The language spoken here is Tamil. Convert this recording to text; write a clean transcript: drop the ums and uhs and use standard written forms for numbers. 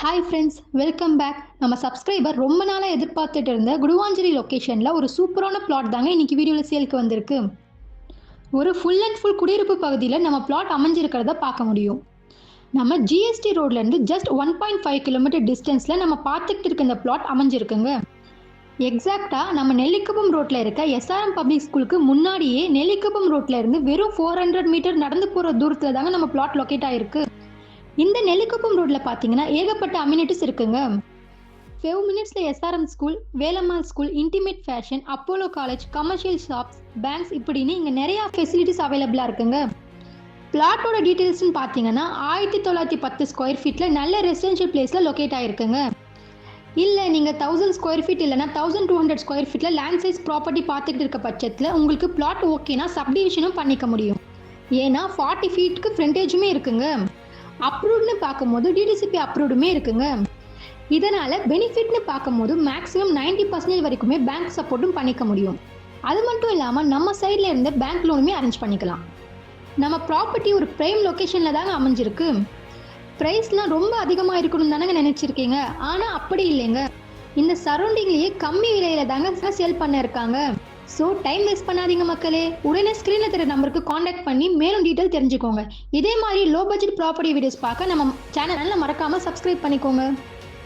Hi friends, welcome back. நம்ம சப்ஸ்கிரைபர் ரொம்ப நாளாக எதிர்பார்த்துட்டு இருந்த குடுவாஞ்சேரி லொக்கேஷனில் ஒரு சூப்பரான பிளாட் தாங்க இன்னைக்கு வீடியோவில் சேலுக்கு வந்திருக்கு. ஒரு ஃபுல் அண்ட் ஃபுல் குடியிருப்பு பகுதியில் நம்ம பிளாட் அமைஞ்சிருக்கிறத பார்க்க முடியும். நம்ம ஜிஎஸ்டி ரோட்லேருந்து ஜஸ்ட் 1.5 கிலோமீட்டர் டிஸ்டன்ஸில் நம்ம பார்த்துக்கிட்டு இருக்க இந்த பிளாட் அமைஞ்சிருக்குங்க. எக்ஸாக்டாக நம்ம நெல்லிக்குப்பம் ரோட்டில் இருக்க எஸ்ஆர்எம் பப்ளிக் ஸ்கூலுக்கு முன்னாடியே நெல்லிக்குப்பம் ரோட்டில் இருந்து வெறும் 400 மீட்டர் நடந்து போகிற தூரத்தில் தாங்க நம்ம பிளாட் லொக்கேட் ஆகிருக்கு. இந்த நெல்லிக்குப்பம் ரோட்ல பாத்தீங்கன்னா ஏகப்பட்ட அம்யூனிட்டிஸ் இருக்குங்க. 5 மினிட்ஸ்ல SRM school, Velammal school, intimate fashion, Apollo college, commercial shops, banks இப்படின்னு இங்க நிறைய ஃபெசிலிட்டிஸ் அவைலபிளா இருக்குங்க. பிளாட்டோட டீடைல்ஸ்னு பாத்தீங்கன்னா 1910 ஸ்கொயர் ஃபீட்ல நல்ல ரெசிடென்ஷியல் பிளேஸ்ல லொக்கேட் ஆயிருக்குங்க. இல்ல நீங்க 1000 ஸ்கொயர் ஃபீட் இல்லைன்னா 1200 ஸ்கொயர் ஃபீட்ல லேண்ட் சைஸ் ப்ராப்பர்ட்டி பார்த்துக்கிட்டு இருக்க பட்சத்துல உங்களுக்கு பிளாட் ஓகேனா சப்டிவிஷனும் பண்ணிக்க முடியும். ஏன்னா 40 ஃபீட்டுக்கு ஃப்ரண்டேஜுமே இருக்குங்க. அப்ரூவ்ட்னு பார்க்கும்போது டிடிசிபி அப்ரூவ்டுமே இருக்குங்க. இதனால பெனிஃபிட்னு பார்க்கும்போது மேக்ஸிமம் 90% வரைக்குமே பேங்க் சப்போர்ட்டும் பண்ணிக்க முடியும். அது மட்டும் இல்லாமல் நம்ம சைடில் இருந்து பேங்க் லோனுமே அரேஞ்ச் பண்ணிக்கலாம். நம்ம ப்ராப்பர்ட்டி ஒரு பிரைம் லொக்கேஷனில் தாங்க அமைஞ்சிருக்கு. ப்ரைஸ்லாம் ரொம்ப அதிகமாக இருக்கணும்னு தானங்க நினச்சிருக்கீங்க. ஆனால் அப்படி இல்லைங்க. இந்த சரௌண்டிங்லேயே கம்மி விலையில தாங்க சேல் பண்ண இருக்காங்க. ஸோ டைம் வேஸ்ட் பண்ணாதீங்க மக்களே. உடனே ஸ்க்ரீனில் தெரிய நம்பருக்கு காண்டாக்ட் பண்ணி மேலும் டீட்டெயில் தெரிஞ்சுக்கோங்க. இதே மாதிரி லோ பட்ஜெட் ப்ராப்பர்ட்டி வீடியோஸ் பார்க்க நம்ம சேனலை மறக்காமல் சப்ஸ்கிரைப் பண்ணிக்கோங்க.